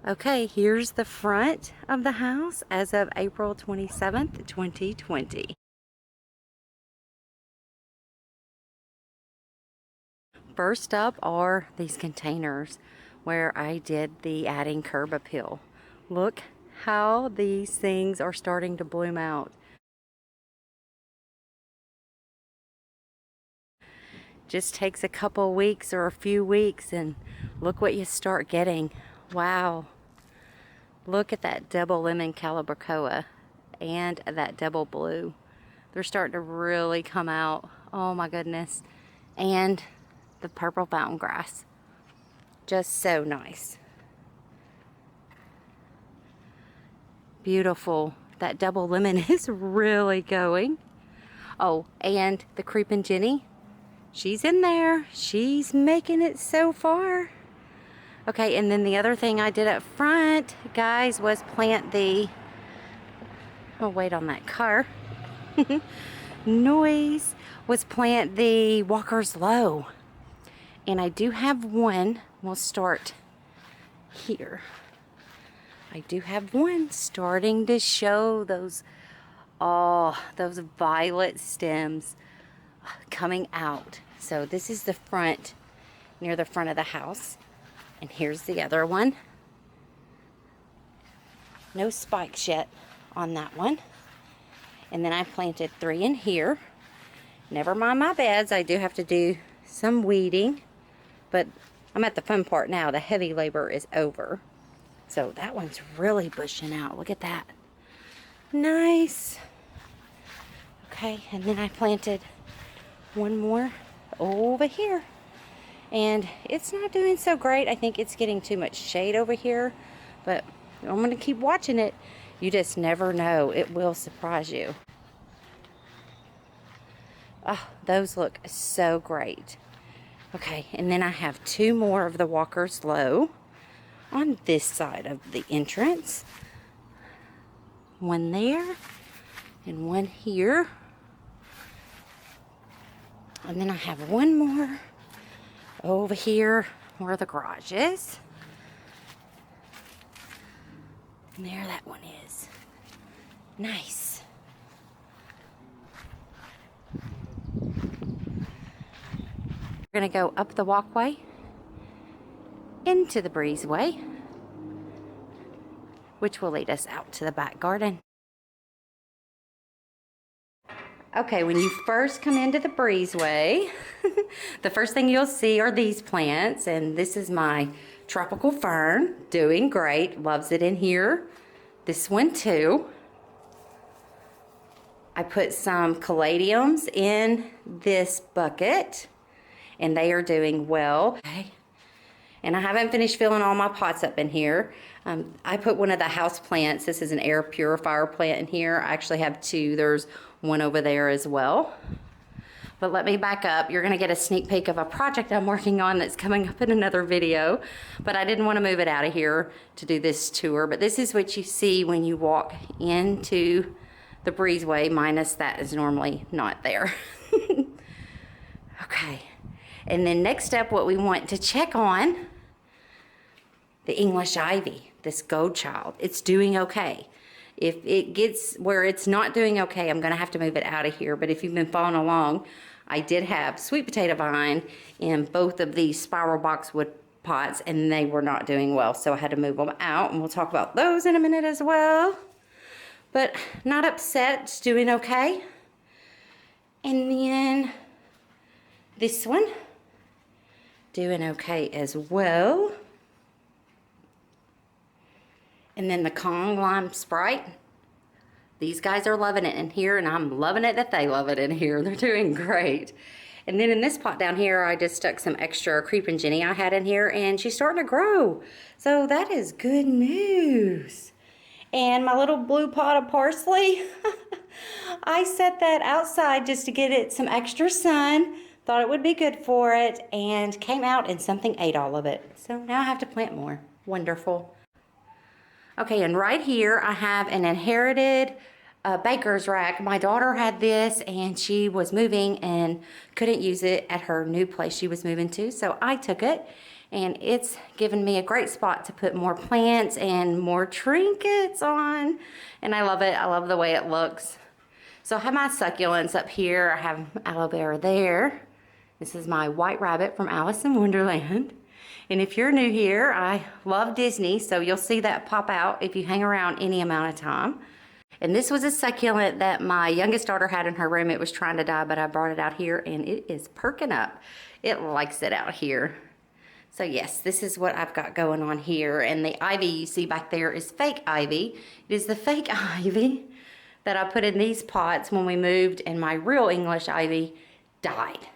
Okay, here's the front of the house as of April 27th, 2020. First up are these containers where I did the adding curb appeal. Look how these things are starting to bloom out. Just takes a couple weeks or a few weeks and look what you start getting. Wow. Look at that double lemon calibrachoa and that double blue. They're starting to really come out. Oh my goodness. And the purple fountain grass. Just so nice. Beautiful. That double lemon is really going. Oh, and the creeping Jenny. She's in there. She's making it so far. Okay, and then the other thing I did up front, guys, was plant the... Oh, wait on that car. Noise. Was plant the Walker's Low. And I do have one. We'll start here. I do have one starting to show those, oh, those violet stems coming out. So this is the front, near the front of the house. And here's the other one. No spikes yet on that one. And then I planted 3 in here. Never mind my beds. I do have to do some weeding. But I'm at the fun part now. The heavy labor is over. So that one's really bushing out. Look at that. Nice. Okay, and then I planted one more over here. And it's not doing so great. I think it's getting too much shade over here. But I'm going to keep watching it. You just never know. It will surprise you. Oh, those look so great. Okay, and then I have 2 more of the Walker's Low on this side of the entrance. One there and one here. And then I have one more over here where the garage is. And there that one is. Nice. We're going to go up the walkway into the breezeway, which will lead us out to the back garden. Okay, when you first come into the breezeway, the first thing you'll see are these plants, and this is my tropical fern, doing great, loves it in here. This one too. I put some caladiums in this bucket, and they are doing well. Okay. And I haven't finished filling all my pots up in here. I put one of the house plants. This is an air purifier plant in here. I actually have 2. There's one over there as well. But let me back up. You're going to get a sneak peek of a project I'm working on that's coming up in another video. But I didn't want to move it out of here to do this tour. But this is what you see when you walk into the breezeway, minus that is normally not there. Okay. And then next up, what we want to check on, the English ivy, this gold child. It's doing okay. If it gets where it's not doing okay, I'm going to have to move it out of here. But if you've been following along, I did have sweet potato vine in both of these spiral boxwood pots, and they were not doing well. So I had to move them out, and we'll talk about those in a minute as well. But not upset, it's doing okay. And then this one, doing okay as well. And then the Kong Lime Sprite. These guys are loving it in here, and I'm loving it that they love it in here. They're doing great. And then in this pot down here, I just stuck some extra creeping Jenny I had in here, and she's starting to grow. So that is good news. And my little blue pot of parsley, I set that outside just to get it some extra sun. Thought it would be good for it, and came out and something ate all of it. So now I have to plant more. Wonderful. Okay, and right here I have an inherited baker's rack. My daughter had this, and she was moving and couldn't use it at her new place she was moving to. So I took it And it's given me a great spot to put more plants and more trinkets on. And I love it. I love the way it looks. So I have my succulents up here. I have aloe vera there. This is my white rabbit from Alice in Wonderland. And if you're new here, I love Disney, so you'll see that pop out if you hang around any amount of time. And this was a succulent that my youngest daughter had in her room. It was trying to die, but I brought it out here and it is perking up. It likes it out here. So yes, this is what I've got going on here. And the ivy you see back there is fake ivy. It is the fake ivy that I put in these pots when we moved, and my real English ivy died.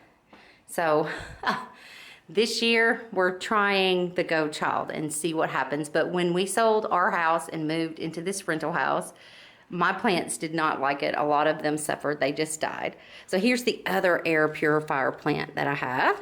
So this year we're trying the Go Child and see what happens. But when we sold our house and moved into this rental house, my plants did not like it. A lot of them suffered. They just died. So here's the other air purifier plant that I have.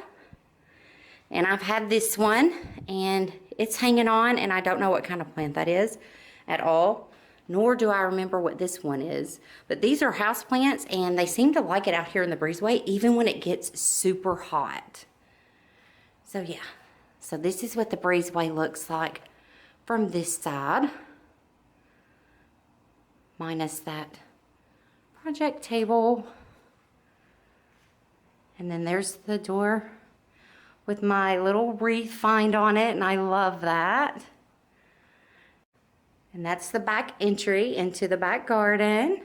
And I've had this one and it's hanging on, and I don't know what kind of plant that is at all, nor do I remember what this one is. But these are house plants and they seem to like it out here in the breezeway even when it gets super hot. So yeah, so this is what the breezeway looks like from this side, minus that project table. And then there's the door with my little wreath find on it, and I love that. And that's the back entry into the back garden.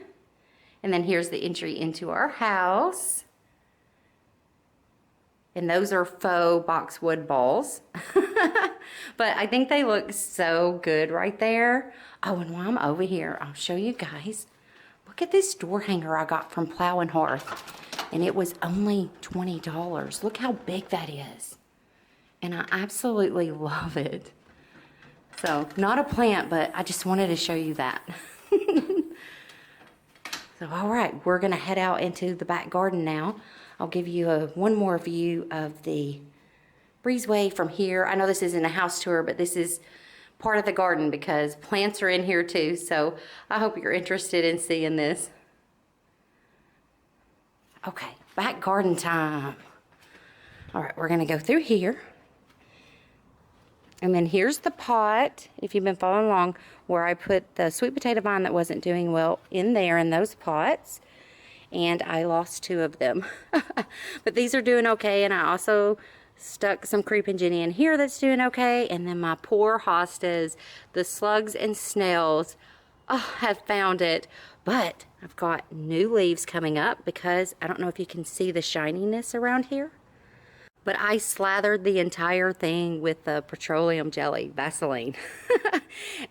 And then here's the entry into our house. And those are faux boxwood balls. But I think they look so good right there. Oh, and while I'm over here, I'll show you guys. Look at this door hanger I got from Plow and Hearth. And it was only $20. Look how big that is. And I absolutely love it. So, not a plant, but I just wanted to show you that. So, all right, we're going to head out into the back garden now. I'll give you one more view of the breezeway from here. I know this isn't a house tour, but this is part of the garden because plants are in here too. So, I hope you're interested in seeing this. Okay, back garden time. All right, we're going to go through here. And then here's the pot, if you've been following along, where I put the sweet potato vine that wasn't doing well in there in those pots. And I lost 2 of them. But these are doing okay. And I also stuck some creeping Jenny in here that's doing okay. And then my poor hostas, the slugs and snails, have found it. But I've got new leaves coming up because I don't know if you can see the shininess around here. But I slathered the entire thing with the petroleum jelly, Vaseline.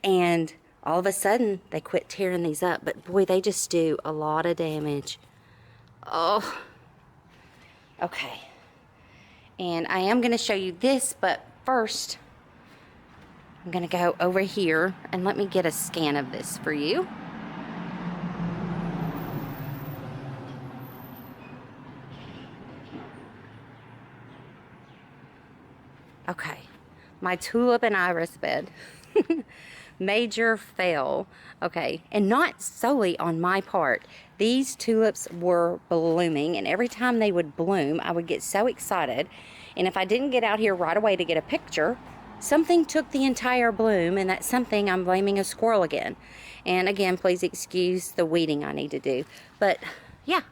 And all of a sudden, they quit tearing these up. But boy, they just do a lot of damage. Oh. Okay. And I am going to show you this, but first, I'm going to go over here and let me get a scan of this for you. Okay, my tulip and iris bed. Major fail. Okay, and not solely on my part. These tulips were blooming, and every time they would bloom, I would get so excited. And if I didn't get out here right away to get a picture, something took the entire bloom, and that's something I'm blaming a squirrel again. And again, please excuse the weeding I need to do. But yeah,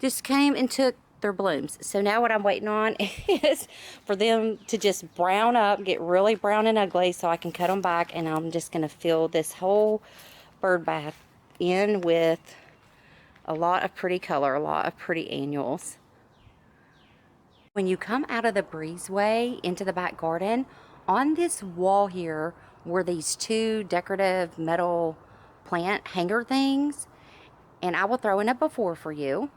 just came and took their blooms. So now what I'm waiting on is for them to just brown up, get really brown and ugly so I can cut them back, and I'm just going to fill this whole bird bath in with a lot of pretty color, a lot of pretty annuals. When you come out of the breezeway into the back garden, on this wall here were these 2 decorative metal plant hanger things, and I will throw in a before for you.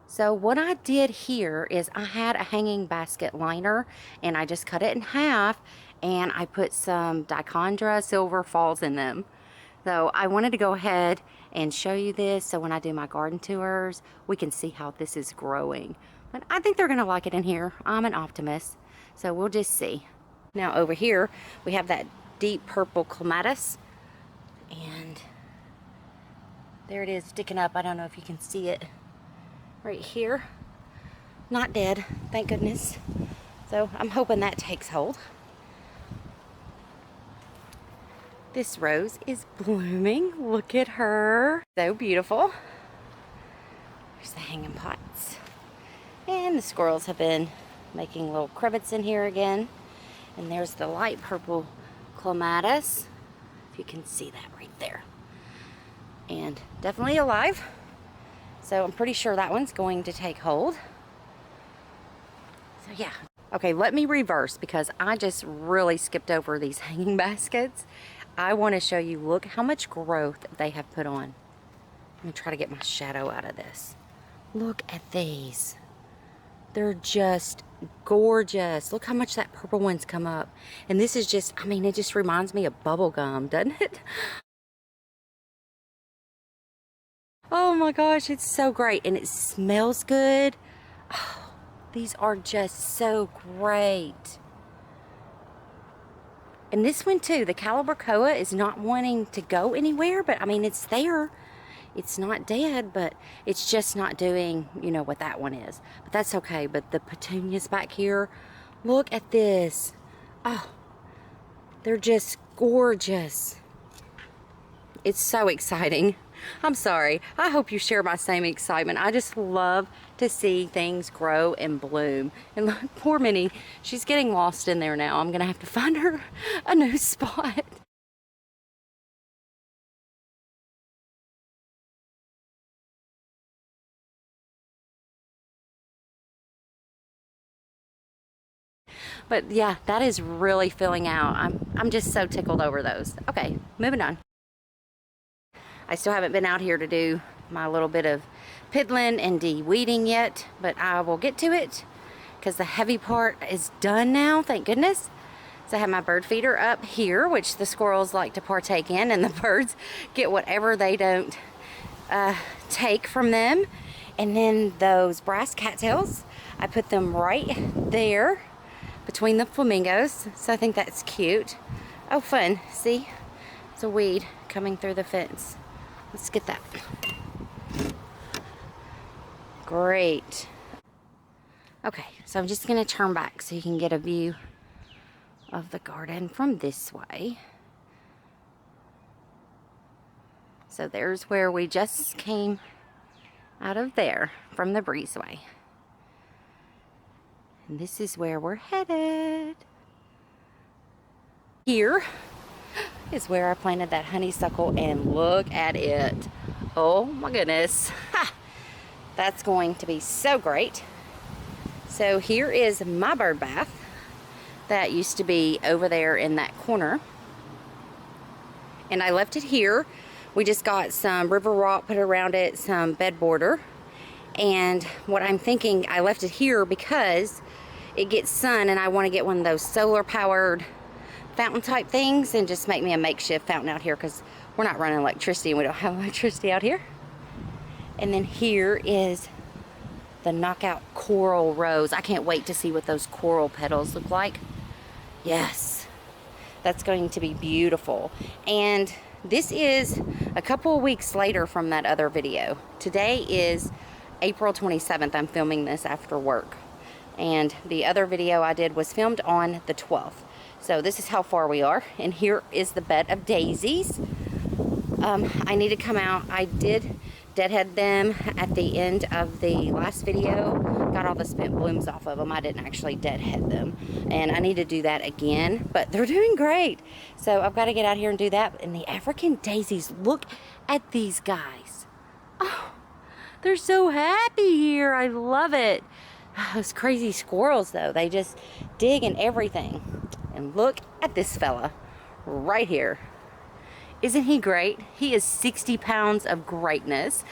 So what I did here is I had a hanging basket liner and I just cut it in half and I put some Dichondra silver falls in them. So I wanted to go ahead and show you this so when I do my garden tours, we can see how this is growing. But I think they're gonna like it in here. I'm an optimist, so we'll just see. Now over here, we have that deep purple clematis, and there it is sticking up. I don't know if you can see it right here. not dead, thank goodness. So I'm hoping that takes hold. This rose is blooming. Look at her. So beautiful. There's the hanging pots. And the squirrels have been making little crivets in here again. And there's the light purple clematis. If you can see that right there. And definitely alive. So I'm pretty sure that one's going to take hold. So yeah. Okay, let me reverse because I just really skipped over these hanging baskets. I want to show you, look how much growth they have put on. Let me try to get my shadow out of this. Look at these. They're just gorgeous. Look how much that purple one's come up. And this is just, I mean, it just reminds me of bubble gum, doesn't it? Oh my gosh, it's so great. And it smells good. Oh, these are just so great. And this one too, the Calibrachoa is not wanting to go anywhere, but I mean, it's there. It's not dead, but it's just not doing, you know, what that one is. But that's okay. But the petunias back here, look at this. Oh, they're just gorgeous. It's so exciting. I'm sorry. I hope you share my same excitement. I just love to see things grow and bloom. And look, poor Minnie, she's getting lost in there now. I'm going to have to find her a new spot. But yeah, that is really filling out. I'm just so tickled over those. Okay, moving on. I still haven't been out here to do my little bit of piddling and de-weeding yet, but I will get to it because the heavy part is done now, thank goodness. So I have my bird feeder up here, which the squirrels like to partake in, and the birds get whatever they don't take from them. And then those brass cattails, I put them right there between the flamingos, so I think that's cute. Oh, fun. See? It's a weed coming through the fence. Let's get that. Great. Okay, so I'm just going to turn back so you can get a view of the garden from this way. So there's where we just came out of there from the breezeway. And this is where we're headed. Here is where I planted that honeysuckle, and look at it. Oh my goodness. Ha! That's going to be so great. So here is my bird bath that used to be over there in that corner. And I left it here. We just got some river rock put around it, some bed border. And what I'm thinking, I left it here because it gets sun, and I want to get one of those solar powered fountain type things and just make me a makeshift fountain out here because we're not running electricity and we don't have electricity out here. And then here is the knockout coral rose. I can't wait to see what those coral petals look like. Yes, that's going to be beautiful. And this is a couple of weeks later from that other video. Today is April 27th. I'm filming this after work. And the other video I did was filmed on the 12th. So this is how far we are. And here is the bed of daisies. I need to come out. I did deadhead them at the end of the last video. Got all the spent blooms off of them. I didn't actually deadhead them. And I need to do that again. But they're doing great. So I've got to get out here and do that. And the African daisies, look at these guys. Oh, they're so happy here. I love it. Those crazy squirrels though, they just dig in everything. And look at this fella right here. Isn't he great? He is 60 pounds of greatness.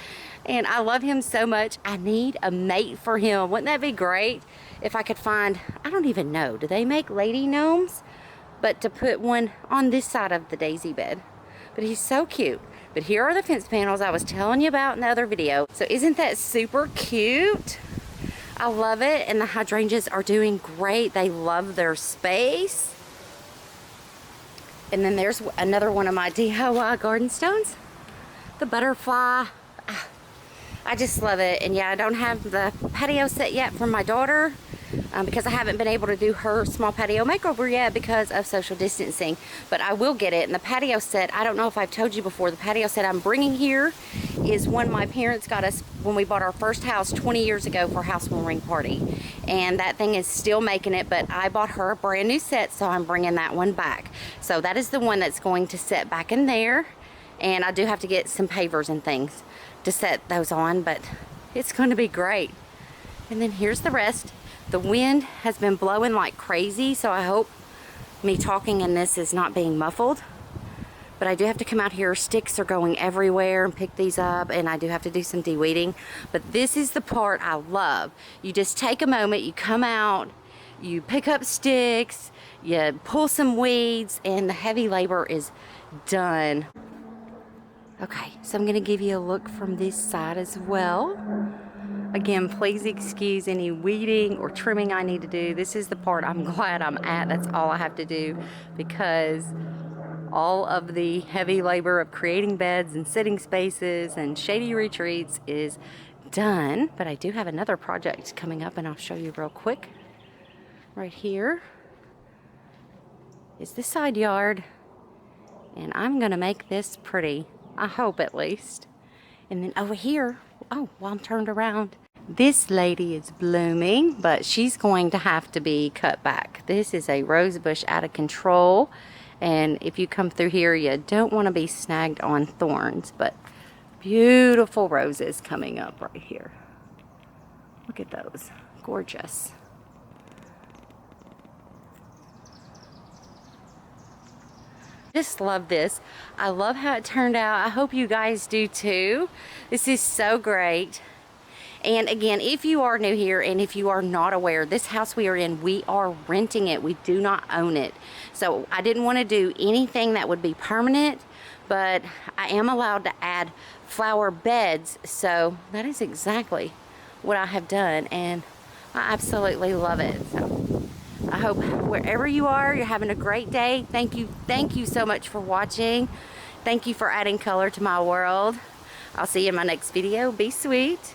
And I love him so much. I need a mate for him. Wouldn't that be great if I could find, I don't even know, do they make lady gnomes? But to put one on this side of the daisy bed. But he's so cute. But here are the fence panels I was telling you about in the other video. So isn't that super cute? I love it, and the hydrangeas are doing great. They love their space. And then there's another one of my DIY garden stones. The butterfly. I just love it. And yeah, I don't have the patio set yet for my daughter because I haven't been able to do her small patio makeover yet because of social distancing. But I will get it. And the patio set, I don't know if I've told you before, the patio set I'm bringing here is one my parents got us when we bought our first house 20 years ago for a housewarming party. And that thing is still making it, but I bought her a brand new set, so I'm bringing that one back. So that is the one that's going to set back in there. And I do have to get some pavers and things to set those on, but it's going to be great. And then here's the rest. The wind has been blowing like crazy, so I hope me talking in this is not being muffled. But I do have to come out here. Sticks are going everywhere and pick these up, and I do have to do some de-weeding. But this is the part I love. You just take a moment, you come out, you pick up sticks, you pull some weeds, and the heavy labor is done. Okay, so I'm gonna give you a look from this side as well. Again, please excuse any weeding or trimming I need to do. This is the part I'm glad I'm at. That's all I have to do because all of the heavy labor of creating beds and sitting spaces and shady retreats is done. But I do have another project coming up, and I'll show you real quick. Right here is the side yard, and I'm gonna make this pretty. I hope at least. And then over here, oh, while I'm turned around, this lady is blooming, but she's going to have to be cut back. This is a rose bush out of control. And if you come through here, you don't want to be snagged on thorns, but beautiful roses coming up right here. Look at those, gorgeous. Just love this. I love how it turned out. I hope you guys do too. This is so great. And again, if you are new here and if you are not aware, this house we are in, we are renting it. We do not own it. So I didn't want to do anything that would be permanent, but I am allowed to add flower beds. So that is exactly what I have done, and I absolutely love it. So I hope wherever you are, you're having a great day. Thank you so much for watching. Thank you for adding color to my world. I'll see you in my next video. Be sweet.